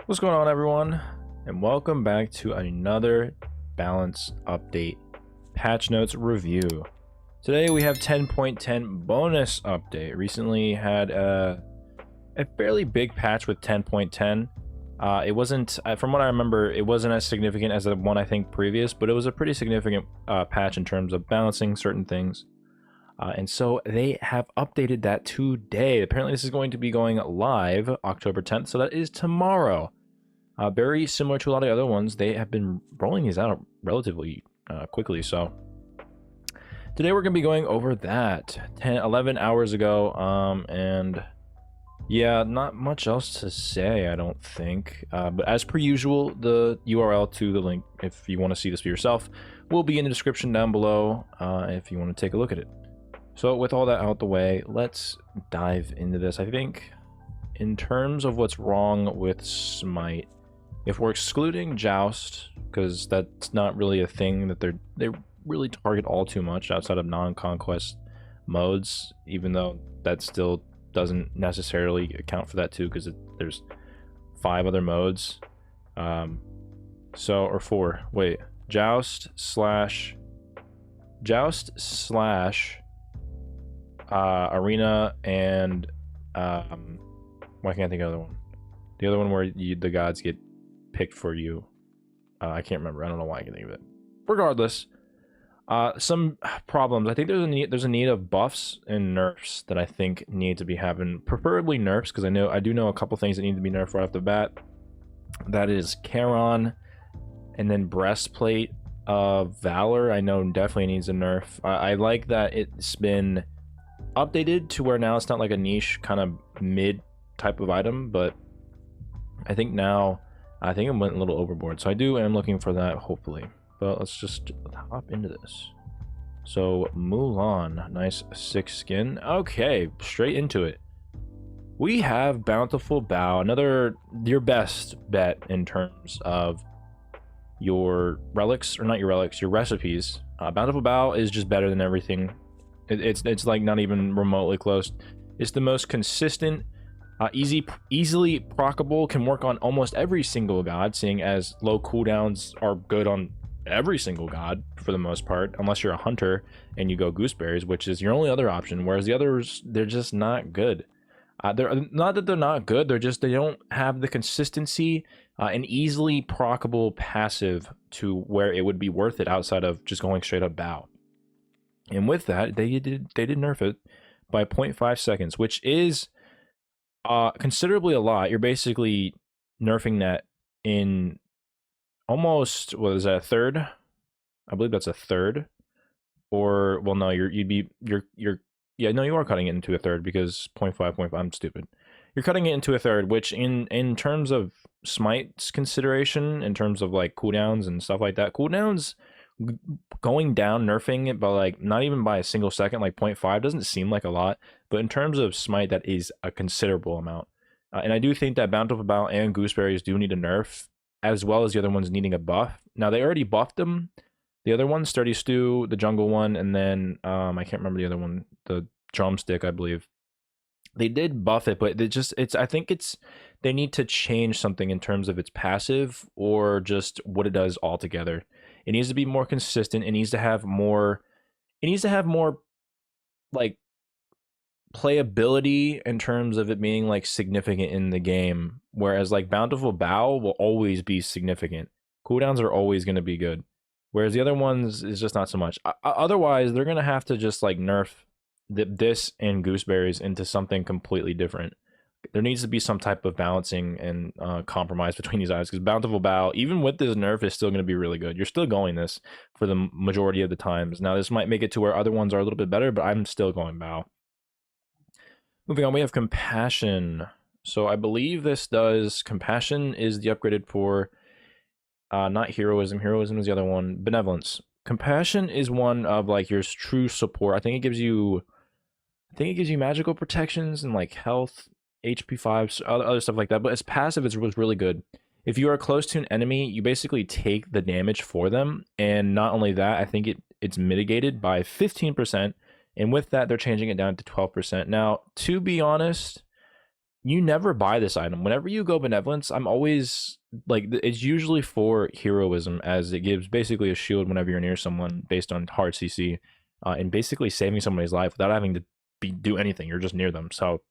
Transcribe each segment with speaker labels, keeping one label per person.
Speaker 1: What's going on, everyone, and welcome back to another balance update patch notes review. Today we have 10.10 bonus update. Recently had a fairly big patch with 10.10. It wasn't, from what I remember, it wasn't as significant as the one I think previous, but it was a pretty significant patch in terms of balancing certain things. And so they have updated that today. Apparently this is going to be going live October 10th, so that is tomorrow. Very similar to a lot of the other ones, they have been rolling these out relatively quickly. So today we're going to be going over that 11 hours ago. And yeah, not much else to say, I don't think. But as per usual, the URL to the link, if you want to see this for yourself, will be in the description down below if you want to take a look at it. So with all that out the way, let's dive into this. I think in terms of what's wrong with Smite, if we're excluding Joust, because that's not really a thing that they really target all too much outside of non-conquest modes, even though that still doesn't necessarily account for that too, because there's 5 other modes. Or 4. Wait, Joust slash Arena, and why can't I think of the other one? The other one where the gods get picked for you. I can't remember. I don't know why I can think of it. Regardless, some problems. I think there's a need of buffs and nerfs that I think need to be happening. Preferably nerfs, because I do know a couple things that need to be nerfed right off the bat. That is Charon, and then Breastplate of Valor. I know definitely needs a nerf. I like that it's been updated to where now it's not like a niche kind of mid type of item, but I think now I went a little overboard, so I am looking for that, hopefully. But let's just hop into this. So Mulan, nice 6 skin. Okay, straight into it. We have Bountiful Bow, your best bet in terms of your relics, or not your relics, your recipes. Bountiful Bow is just better than everything. It's like not even remotely close. It's the most consistent, easily proccable, can work on almost every single god, seeing as low cooldowns are good on every single god for the most part, unless you're a hunter and you go gooseberries, which is your only other option, whereas the others, they're just not good. They're not that they're not good, they don't have the consistency and easily proccable passive to where it would be worth it outside of just going straight up bow. And with that, they did nerf it by 0.5 seconds, which is considerably a lot. You're basically nerfing that in almost, what is that, a third? I believe that's a third. Or, well, no, yeah, no, you are cutting it into a third, because 0.5, I'm stupid. You're cutting it into a third, which in terms of Smite's consideration, in terms of like cooldowns and stuff like that, cooldowns going down, nerfing it by like not even by a single second, like 0.5 doesn't seem like a lot, but in terms of Smite, that is a considerable amount. And I do think that Bountiful Bow and Gooseberries do need a nerf, as well as the other ones needing a buff. Now they already buffed them, the other one, Sturdy Stew, the jungle one, and then I can't remember the other one, the drumstick, I believe. They did buff it, but I think they need to change something in terms of its passive, or just what it does altogether. It needs to be more consistent. It needs to have more like playability in terms of it being like significant in the game. Whereas like Bountiful Bow will always be significant. Cooldowns are always going to be good. Whereas the other ones is just not so much. Otherwise, they're going to have to just like nerf this and Gooseberries into something completely different. There needs to be some type of balancing and compromise between these items, because Bountiful Bow, even with this nerf, is still going to be really good. You're still going this for the majority of the times. Now, this might make it to where other ones are a little bit better, but I'm still going Bow. Moving on, we have Compassion. So I believe this does... Compassion is the upgraded for... not Heroism. Heroism is the other one. Benevolence. Compassion is one of like your true support. I think it gives you magical protections and like health, HP 5s, other stuff like that, but as passive, it was really good. If you are close to an enemy, you basically take the damage for them, and not only that, I think it's mitigated by 15%, and with that, they're changing it down to 12%. Now, to be honest, you never buy this item. Whenever you go benevolence, I'm always like, it's usually for heroism, as it gives basically a shield whenever you're near someone based on hard CC, and basically saving somebody's life without having to do anything. You're just near them. So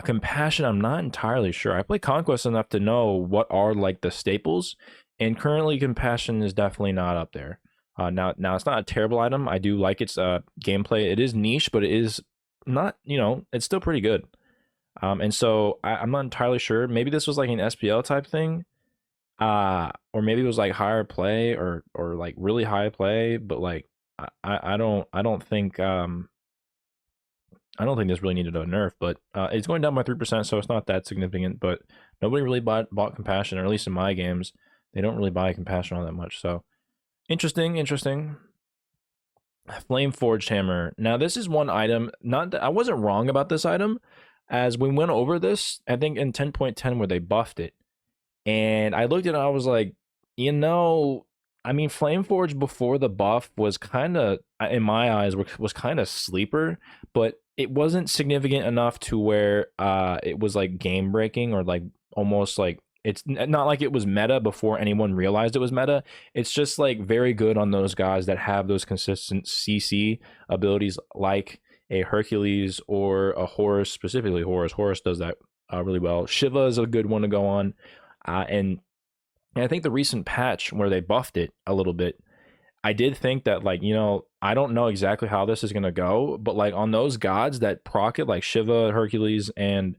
Speaker 1: compassion, I'm not entirely sure. I play conquest enough to know what are like the staples, and currently compassion is definitely not up there. Now it's not a terrible item. I do like its gameplay. It is niche, but it is not, you know, it's still pretty good. And so I'm not entirely sure. Maybe this was like an SPL type thing, or maybe it was like higher play or like really high play. But like I don't think this really needed a nerf. But it's going down by 3%, so it's not that significant. But nobody really bought compassion, or at least in my games, they don't really buy compassion all that much. So interesting. Flame Forgehammer. Now this is one item. Not that I wasn't wrong about this item, as we went over this, I think in 10.10 where they buffed it, and I looked at it, I was like, you know, I mean, Flame Forge before the buff was kind of, in my eyes, was kind of sleeper, but it wasn't significant enough to where it was like game breaking, or like almost like, it's not like it was meta before anyone realized it was meta. It's just like very good on those guys that have those consistent CC abilities, like a Hercules or a Horus, specifically Horus. Horus does that really well. Shiva is a good one to go on. And I think the recent patch where they buffed it a little bit, I did think that, like, you know, I don't know exactly how this is going to go, but like on those gods that proc it, like Shiva, Hercules, and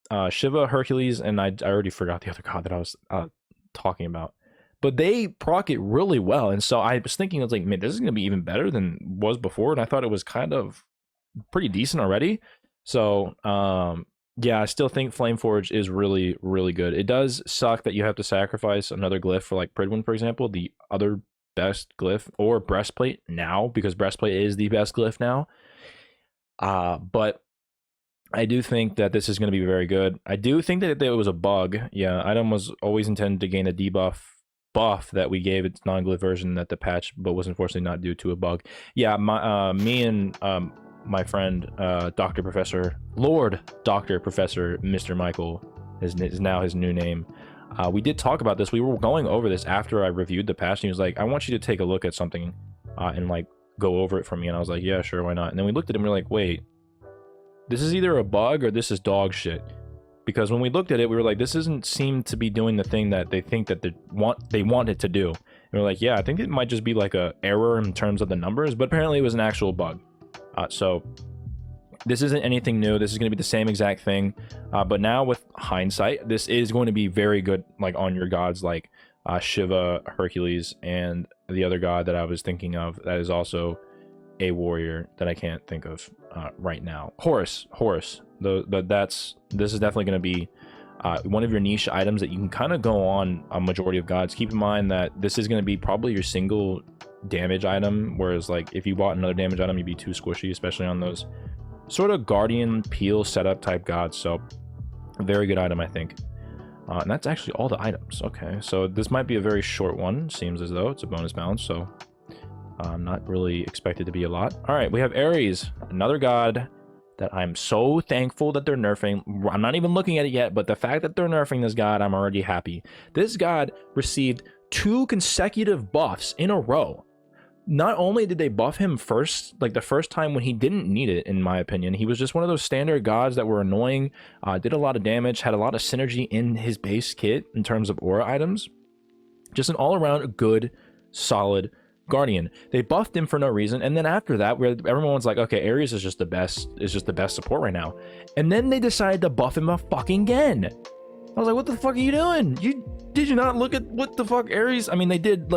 Speaker 1: Hercules, and I already forgot the other god that I was talking about, but they proc it really well. And so I was thinking, I was like, man, this is going to be even better than was before. And I thought it was kind of pretty decent already. So yeah, I still think Flameforge is really, really good. It does suck that you have to sacrifice another glyph for like Pridwin, for example, the other best glyph, or Breastplate now, because Breastplate is the best glyph now. But I do think that this is going to be very good. I do think that it was a bug. Yeah, item was always intended to gain a debuff buff that we gave its non-glyph version that the patch, but was unfortunately not due to a bug. Yeah, me and my friend Dr. Professor, Lord Dr. Professor Mr. Michael is now his new name. We did talk about this. We were going over this after I reviewed the patch, and he was like, I want you to take a look at something and like go over it for me. And I was like, yeah, sure, why not? And then we looked at it and we were like, wait, this is either a bug or this is dog shit. Because when we looked at it, we were like, this doesn't seem to be doing the thing that they think that they want it to do. And we're like, yeah, I think it might just be like a error in terms of the numbers, but apparently it was an actual bug. So this isn't anything new. This is going to be the same exact thing. But now with hindsight, this is going to be very good, like on your gods like Shiva, Hercules, and the other god that I was thinking of that is also a warrior that I can't think of right now. Horus. But this is definitely going to be one of your niche items that you can kind of go on a majority of gods. Keep in mind that this is going to be probably your single damage item, whereas like if you bought another damage item, you'd be too squishy, especially on those sort of guardian peel setup type gods. So a very good item, I think. And that's actually all the items. Okay, so this might be a very short one. Seems as though it's a bonus bounce, so not really expected to be a lot. All right, we have Aries, another god that I'm so thankful that they're nerfing. I'm not even looking at it yet, but the fact that they're nerfing this god, I'm already happy. This god received 2 consecutive buffs in a row. Not only did they buff him first, like the first time when he didn't need it, in my opinion, he was just one of those standard gods that were annoying, did a lot of damage, had a lot of synergy in his base kit in terms of aura items. Just an all-around good, solid guardian. They buffed him for no reason, and then after that, where everyone's like, okay, Aries is just the best support right now, and then they decided to buff him a fucking again. I was like, what the fuck are you doing? Did you not look at what the fuck Aries? I mean, they did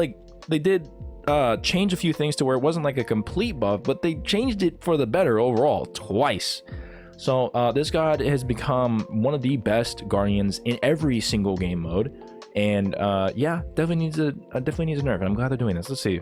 Speaker 1: change a few things to where it wasn't like a complete buff, but they changed it for the better overall twice. So this god has become one of the best guardians in every single game mode, and yeah, definitely needs a nerf, and I'm glad they're doing this. Let's see.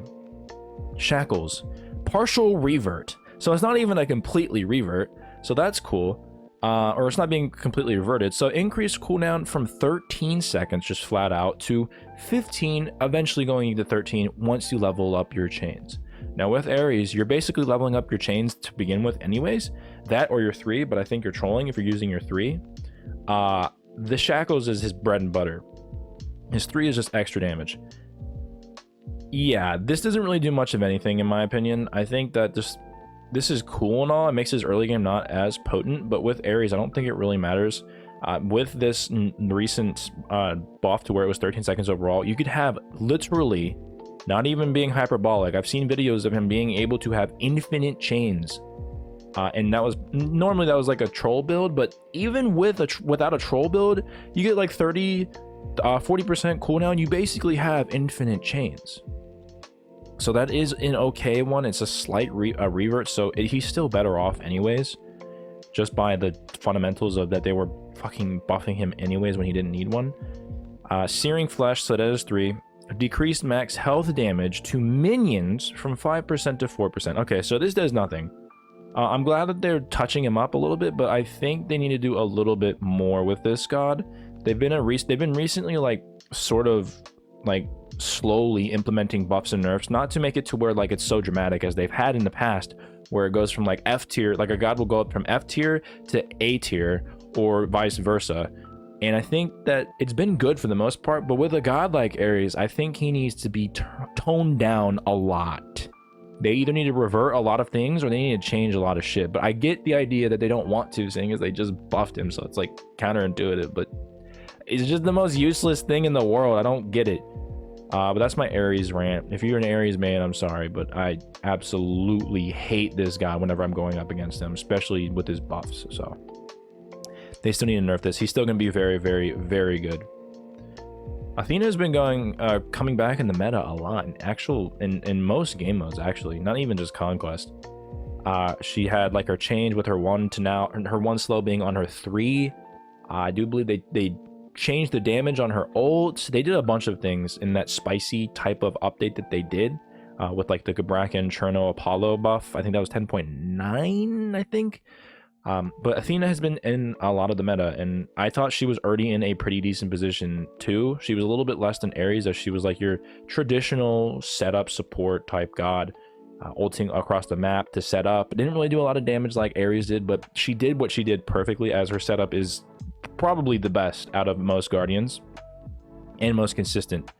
Speaker 1: Shackles, partial revert, so it's not even a completely revert, so that's cool. Or it's not being completely reverted. So increased cooldown from 13 seconds just flat out to 15, eventually going into 13 once you level up your chains. Now with Aries, you're basically leveling up your chains to begin with anyways. That or your 3, but I think you're trolling if you're using your 3. The shackles is his bread and butter. His 3 is just extra damage. Yeah, this doesn't really do much of anything in my opinion. I think that this is cool and all. It makes his early game not as potent, but with Aries, I don't think it really matters. With this recent buff to where it was 13 seconds overall, you could have literally, not even being hyperbolic, I've seen videos of him being able to have infinite chains. And that was normally that was like a troll build, but even with without a troll build, you get like 40% cooldown. You basically have infinite chains. So that is an okay one. It's a slight revert, so he's still better off anyways, just by the fundamentals of that they were fucking buffing him anyways when he didn't need one. Searing Flesh, so that is 3. Decreased max health damage to minions from 5% to 4%. Okay, so this does nothing. I'm glad that they're touching him up a little bit, but I think they need to do a little bit more with this god. They've been recently like sort of like slowly implementing buffs and nerfs, not to make it to where like it's so dramatic as they've had in the past, where it goes from like F tier, like a god will go up from F tier to A tier or vice versa. And I think that it's been good for the most part, but with a god like Aries, I think he needs to be toned down a lot. They either need to revert a lot of things or they need to change a lot of shit. But I get the idea that they don't want to, seeing as they just buffed him, so it's like counterintuitive, but it's just the most useless thing in the world. I don't get it. But that's my Aries rant. If you're an Aries man, I'm sorry, but I absolutely hate this guy whenever I'm going up against him, especially with his buffs. So they still need to nerf this. He's still going to be very, very, very good. Athena has been coming back in the meta a lot in most game modes, actually, not even just Conquest. She had like her change with her 1 to now her 1 slow being on her 3. I do believe they changed the damage on her ult. They did a bunch of things in that spicy type of update that they did with like the Gabrakan Cherno Apollo buff. I think that was 10.9, I think. But Athena has been in a lot of the meta, and I thought she was already in a pretty decent position too. She was a little bit less than Aries, as she was like your traditional setup support type god, ulting across the map to set up. Didn't really do a lot of damage like Aries did, but she did what she did perfectly, as her setup is probably the best out of most Guardians and most consistent.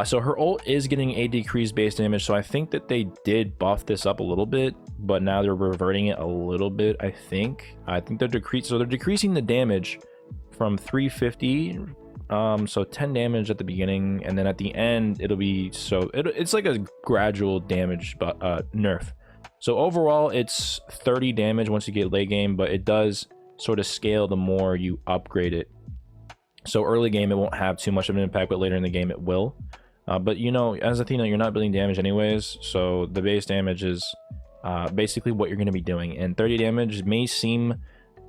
Speaker 1: So her ult is getting a decreased base damage, so I think that they did buff this up a little bit, but now they're reverting it a little bit. I think they're decreasing the damage from 350, so 10 damage at the beginning, and then at the end it'll be it's like a gradual damage nerf. So overall it's 30 damage once you get late game, but it does sort of scale the more you upgrade it. So early game, it won't have too much of an impact, but later in the game, it will. But, you know, as Athena, you're not building damage anyways. So the base damage is basically what you're going to be doing. And 30 damage may seem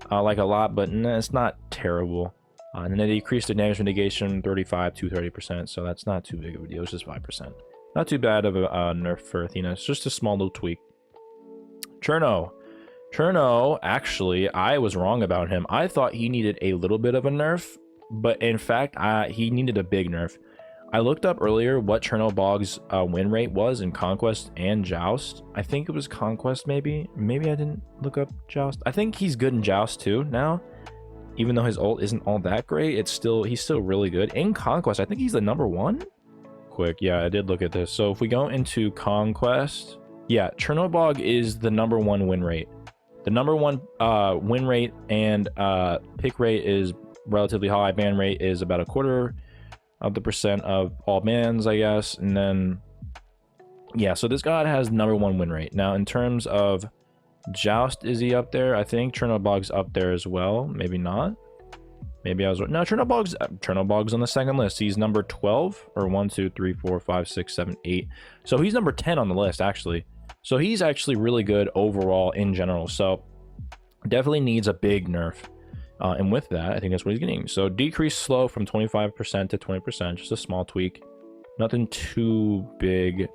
Speaker 1: like a lot, but it's not terrible. And then they decreased the damage mitigation 35 to 30%. So that's not too big of a deal. It's just 5%. Not too bad of a nerf for Athena. It's just a small little tweak. Cherno, actually, I was wrong about him. I thought he needed a little bit of a nerf, but in fact, he needed a big nerf. I looked up earlier what Chob Boog's win rate was in Conquest and Joust. I think it was Conquest, maybe. Maybe I didn't look up Joust. I think he's good in Joust too now. Even though his ult isn't all that great, he's still really good. In Conquest, I think he's the #1. Quick, yeah, I did look at this. So if we go into Conquest, yeah, Chob Boog is the #1 win rate. The #1 win rate and pick rate is relatively high. Ban rate is about 0.25% of all bans, I guess. And then yeah, so this god has #1 win rate. Now in terms of Joust, is he up there? I think Chob Boog's up there as well. Maybe not. Maybe I was no. Chob Boog's on the second list. He's number 12 or 1 2 3 4 5 6 7 8. So he's number 10 on the list actually. So he's actually really good overall in general. So definitely needs a big nerf. And with that, I think that's what he's getting. So decrease slow from 25% to 20%, just a small tweak, nothing too big.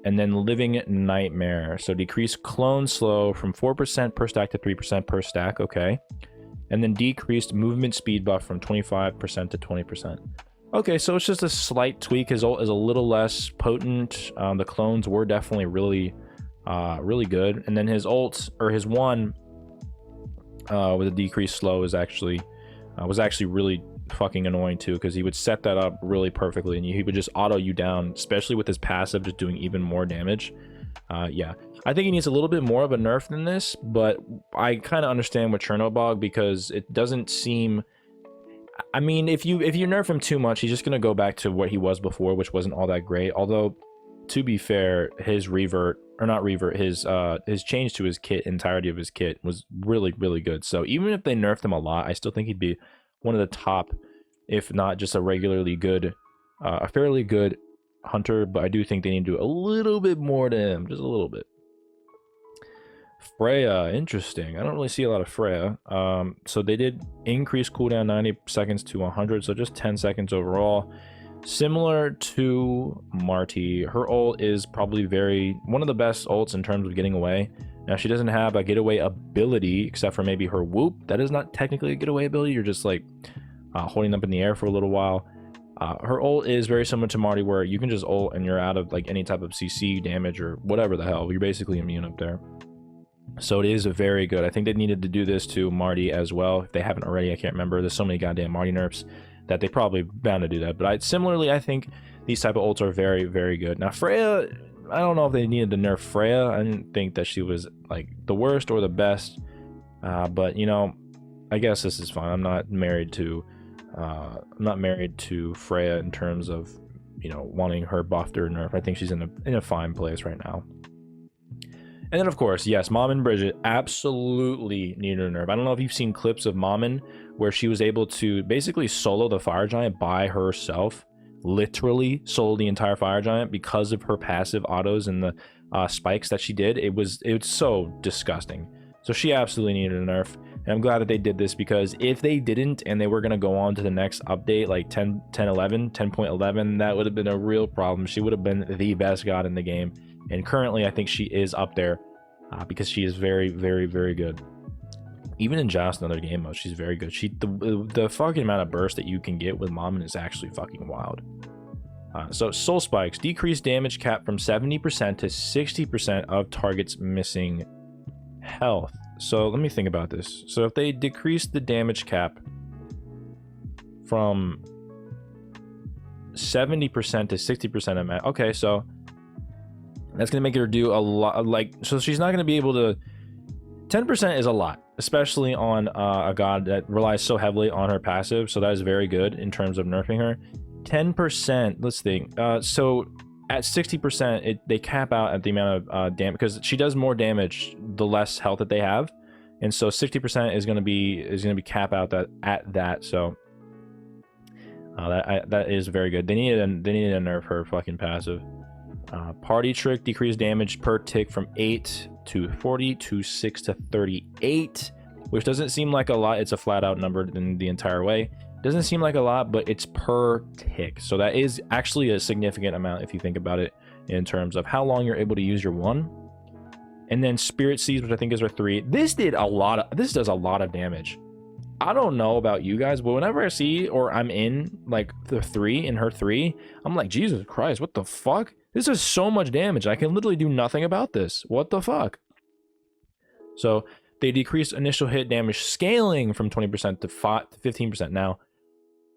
Speaker 1: And then living nightmare, so decrease clone slow from 4% per stack to 3% per stack. Okay. And then decreased movement speed buff from 25% to 20%. Okay, so it's just a slight tweak. His ult is a little less potent. The clones were definitely really good. And then his ult, or his one with a decreased slow, is actually was actually really fucking annoying too, because he would set that up really perfectly and he would just auto you down, especially with his passive just doing even more damage. Yeah, I think he needs a little bit more of a nerf than this, but I kind of understand with Chob Boog, because it doesn't seem, I mean, if you nerf him too much, he's just gonna go back to what he was before, which wasn't all that great. Although, to be fair, his revert, or not revert, his change to his kit, entirety of his kit, was really good. So even if they nerfed him a lot, I still think he'd be one of the top, if not just a regularly good, a fairly good hunter. But I do think they need to do a little bit more to him, just a little bit. Freya, interesting. I don't really see a lot of Freya. So they did increase cooldown 90 seconds to 100, so just 10 seconds overall. Similar to Marty, her ult is probably one of the best ults in terms of getting away. Now, she doesn't have a getaway ability, except for maybe her whoop. That is not technically a getaway ability. You're just like holding up in the air for a little while. Her ult is very similar to Marty, where you can just ult and you're out of like any type of CC damage or whatever the hell. You're basically immune up there. So it is very good. I think they needed to do this to Marty as well. If they haven't already, I can't remember. There's so many goddamn Marty nerfs that they probably bound to do that. But similarly, I think these type of ults are very good. Now, Freya, I don't know if they needed to nerf Freya. I didn't think that she was like the worst or the best. But you know, I guess this is fine. I'm not married to Freya in terms of, you know, wanting her buffed or nerfed. I think she's in a fine place right now. And then, of course, yes, Mom and Bridget absolutely need a nerf. I don't know if you've seen clips of Mommin where she was able to basically solo the Fire Giant by herself. Literally solo the entire Fire Giant because of her passive autos and the spikes that she did. It was so disgusting. So she absolutely needed a nerf. And I'm glad that they did this, because if they didn't and they were going to go on to the next update, like 10.11, that would have been a real problem. She would have been the best god in the game. And currently, I think she is up there because she is very good. Even in Joust and other game modes, she's very good. The fucking amount of burst that you can get with Mommin is actually fucking wild. So Soul Spikes decrease damage cap from 70% to 60% of targets missing health. So let me think about this. So if they decrease the damage cap from 70% to 60% of okay, so that's going to make her do a lot, like, so she's not going to be able to, 10% is a lot, especially on a god that relies so heavily on her passive. So that is very good in terms of nerfing her. 10%, let's think. So at 60%, they cap out at the amount of damage, because she does more damage the less health that they have. And so 60% is going to be cap out at that. So that is very good. They needed to nerf her fucking passive. Party Trick decreased damage per tick from 8 to 40 to 6 to 38, which doesn't seem like a lot. It's a flat out number in the entire way. Doesn't seem like a lot, but it's per tick, so that is actually a significant amount if you think about it in terms of how long you're able to use your one. And then Spirit Seeds, which I think is our 3. This does a lot of damage. I don't know about you guys, but whenever I see, or I'm in like the 3 in her 3, I'm like, Jesus Christ, what the fuck? This is so much damage. I can literally do nothing about this. What the fuck? So they decreased initial hit damage scaling from 20% to 15%. Now,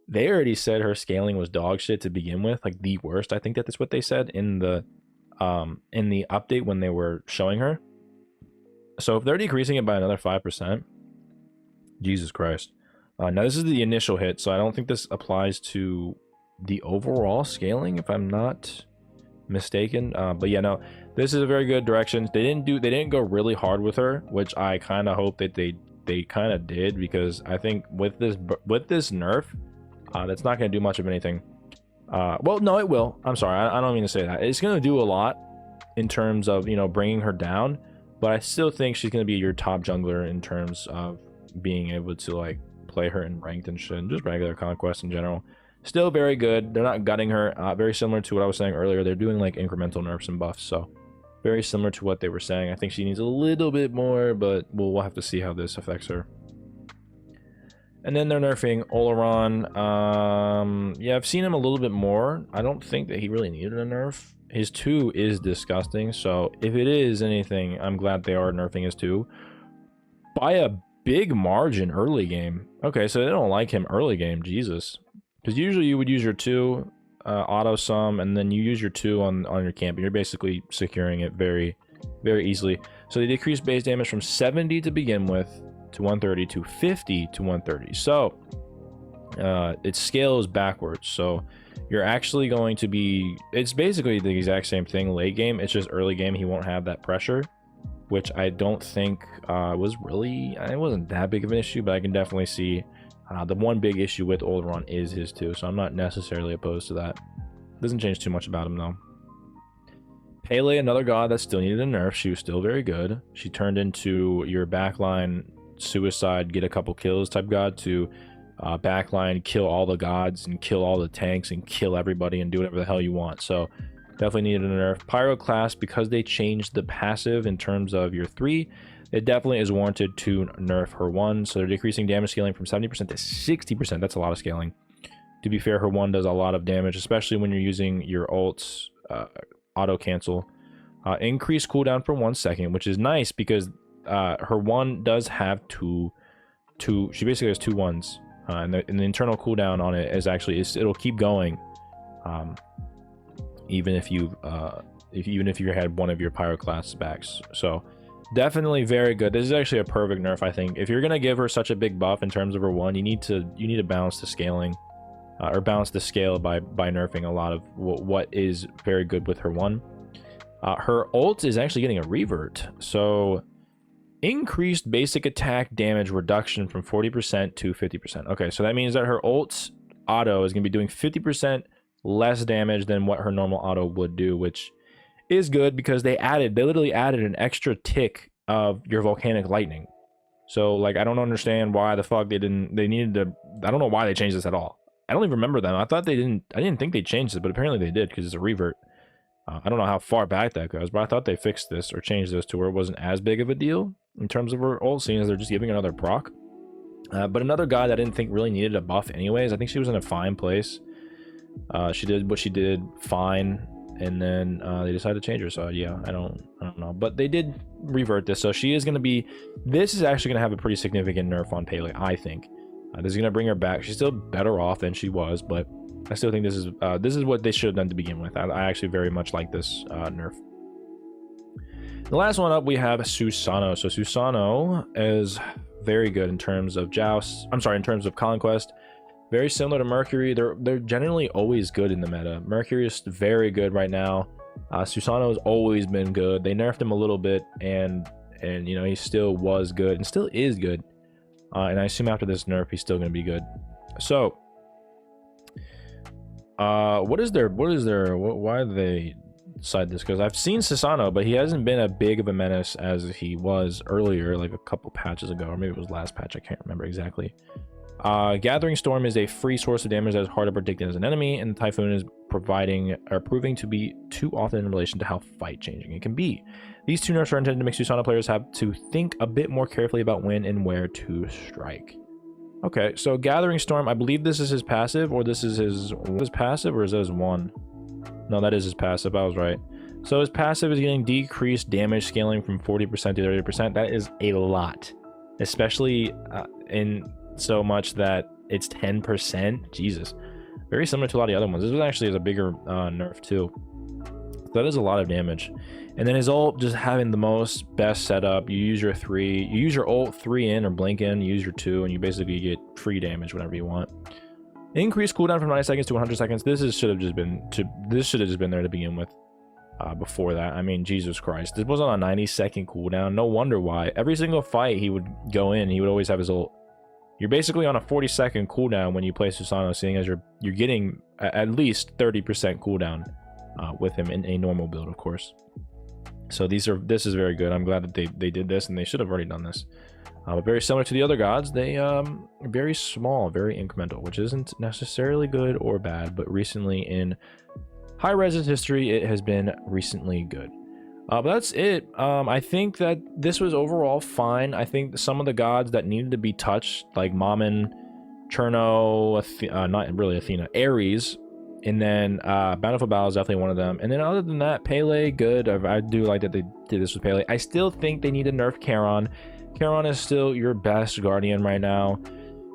Speaker 1: they already said her scaling was dog shit to begin with, like the worst. I think that's what they said in the update when they were showing her. So if they're decreasing it by another 5%, Jesus Christ. Now this is the initial hit, so I don't think this applies to the overall scaling, if I'm not mistaken. But yeah, no, this is a very good direction. They didn't go really hard with her, which I kind of hope that they kind of did, because I think with this nerf, that's not going to do much of anything. Well, no, it will. I'm sorry, I don't mean to say that. It's going to do a lot in terms of, you know, bringing her down, but I still think she's going to be your top jungler in terms of being able to like play her in ranked and shit, and just regular conquest in general. Still very good. They're not gutting her. Very similar to what I was saying earlier. They're doing like incremental nerfs and buffs, so very similar to what they were saying. I think she needs a little bit more, but we'll have to see how this affects her. And then they're nerfing Olon. Yeah, I've seen him a little bit more. I don't think that he really needed a nerf. His 2 is disgusting, so if it is anything, I'm glad they are nerfing his 2 by a big margin early game. Okay, so they don't like him early game, Jesus. Because usually you would use your 2 auto sum, and then you use your 2 on your camp, and you're basically securing it very, very easily. So they decrease base damage from 70 to begin with to 130 to 50 to 130. So it scales backwards. So you're actually going to be, it's basically the exact same thing late game. It's just early game he won't have that pressure, which I don't think was really, it wasn't that big of an issue, but I can definitely see the one big issue with Olon is his 2, so I'm not necessarily opposed to that. Doesn't change too much about him though. Pele, another god that still needed a nerf. She was still very good. She turned into your backline suicide, get a couple kills type god to backline, kill all the gods and kill all the tanks and kill everybody and do whatever the hell you want. So definitely needed a nerf. Pyro class, because they changed the passive in terms of your 3, it definitely is warranted to nerf her 1. So they're decreasing damage scaling from 70% to 60%. That's a lot of scaling. To be fair, her 1 does a lot of damage, especially when you're using your ults auto cancel. Increase cooldown for 1 second, which is nice because her 1 does have two. She basically has 2 1s, and the internal cooldown on it is actually it'll keep going, even if you had one of your pyro class backs. So definitely very good. This is actually a perfect nerf, I think. If you're gonna give her such a big buff in terms of her 1, you need to balance the scaling, or balance the scale by nerfing a lot of what is very good with her 1. Her ult is actually getting a revert, so increased basic attack damage reduction from 40% to 50%. Okay, so that means that her ult's auto is going to be doing 50% less damage than what her normal auto would do, which is good because they literally added an extra tick of your volcanic lightning. So like, I don't understand why the fuck they needed to, I don't know why they changed this at all. I don't even remember them. I didn't think they changed it, but apparently they did because it's a revert. I don't know how far back that goes, but I thought they fixed this or changed this to where it wasn't as big of a deal in terms of her ult, seeing as they're just giving another proc. But another guy that I didn't think really needed a buff anyways. I think she was in a fine place. She did what she did fine, and then they decided to change her. So yeah, I don't know, but they did revert this. So she is going to be, this is actually going to have a pretty significant nerf on Pele, I think. This is going to bring her back. She's still better off than she was, but I still think this is what they should have done to begin with. I actually very much like this nerf. The last one up, we have Sano. So Sano is very good in terms of joust. I'm sorry, in terms of conquest. Very similar to Mercury. They're generally always good in the meta. Mercury is very good right now. Sano has always been good. They nerfed him a little bit, and you know, he still was good and still is good. And I assume after this nerf, he's still going to be good. So why do they decide this? Because I've seen Sano, but he hasn't been a big of a menace as he was earlier, like a couple patches ago, or maybe it was last patch, I can't remember exactly. Gathering Storm is a free source of damage that is hard to predict as an enemy, and Typhoon is proving to be too often in relation to how fight changing it can be. These two nerfs are intended to make Sano players have to think a bit more carefully about when and where to strike. Okay, so Gathering Storm, I believe this is his passive, or this is his passive, or is that his 1? No, that is his passive, I was right. So his passive is getting decreased damage scaling from 40% to 30%. That is a lot, especially in so much that it's 10%. Jesus, very similar to a lot of the other ones. This was actually a bigger nerf too. So that is a lot of damage. And then his ult just having the best setup. You use your 3, you use your ult 3 in or blink in, you use your 2, and you basically get free damage whenever you want. Increase cooldown from 90 seconds to 100 seconds. This should have just been there to begin with. Before that, I mean, Jesus Christ, this was on a 90-second cooldown. No wonder why. Every single fight he would go in, he would always have his ult. You're basically on a 40-second cooldown when you play Sano, seeing as you're getting at least 30% cooldown with him in a normal build, of course. So this is very good. I'm glad that they did this, and they should have already done this. But very similar to the other gods, they very small, very incremental, which isn't necessarily good or bad, but recently in high res history, it has been recently good. But that's it. I think that this was overall fine. I think some of the gods that needed to be touched, like Mammon, Cherno, not really Athena, Aries, and then Bountiful Bow is definitely one of them. And then other than that, Pele, good. I do like that they did this with Pele. I still think they need to nerf Charon. Charon is still your best guardian right now.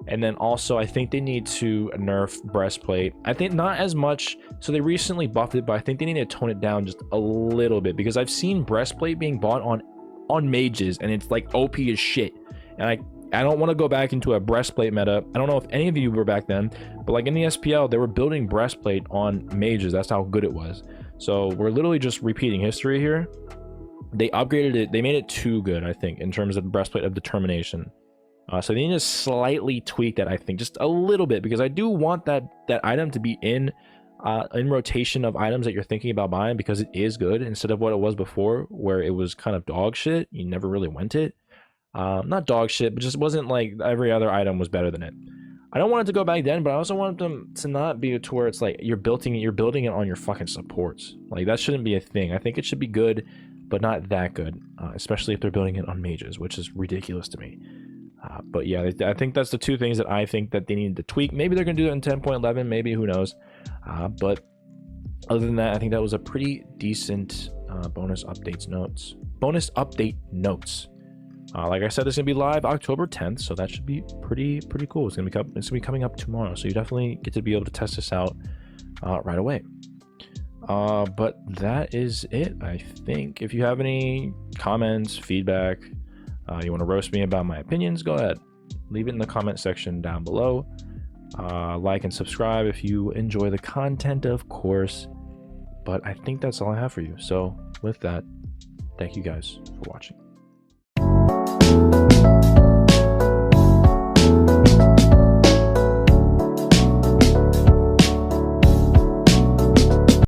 Speaker 1: And then also, I think they need to nerf Breastplate. I think not as much. So they recently buffed it, but I think they need to tone it down just a little bit, because I've seen Breastplate being bought on mages, and it's like OP as shit. And I don't want to go back into a Breastplate meta. I don't know if any of you were back then, but like in the SPL, they were building Breastplate on mages. That's how good it was. So we're literally just repeating history here. They upgraded it. They made it too good, I think, in terms of Breastplate of Determination. So they need to slightly tweak that, I think, just a little bit, because I do want that item to be in rotation of items that you're thinking about buying, because it is good instead of what it was before, where it was kind of dog shit. You never really went it. Not dog shit, but just wasn't like every other item was better than it. I don't want it to go back then, but I also want them to not be to where it's like you're building it on your fucking supports. Like, that shouldn't be a thing. I think it should be good, but not that good, especially if they're building it on mages, which is ridiculous to me. But yeah, I think that's the two things that I think that they need to tweak. Maybe they're going to do it in 10.11, maybe, who knows. But other than that, I think that was a pretty decent bonus update notes. Like I said, this is going to be live October 10th, so that should be pretty cool. It's going to be coming up tomorrow, so you definitely get to be able to test this out right away. But that is it, I think. If you have any comments, feedback, you want to roast me about my opinions, go ahead. Leave it in the comment section down below. Like and subscribe if you enjoy the content, of course. But I think that's all I have for you. So with that, thank you guys for watching.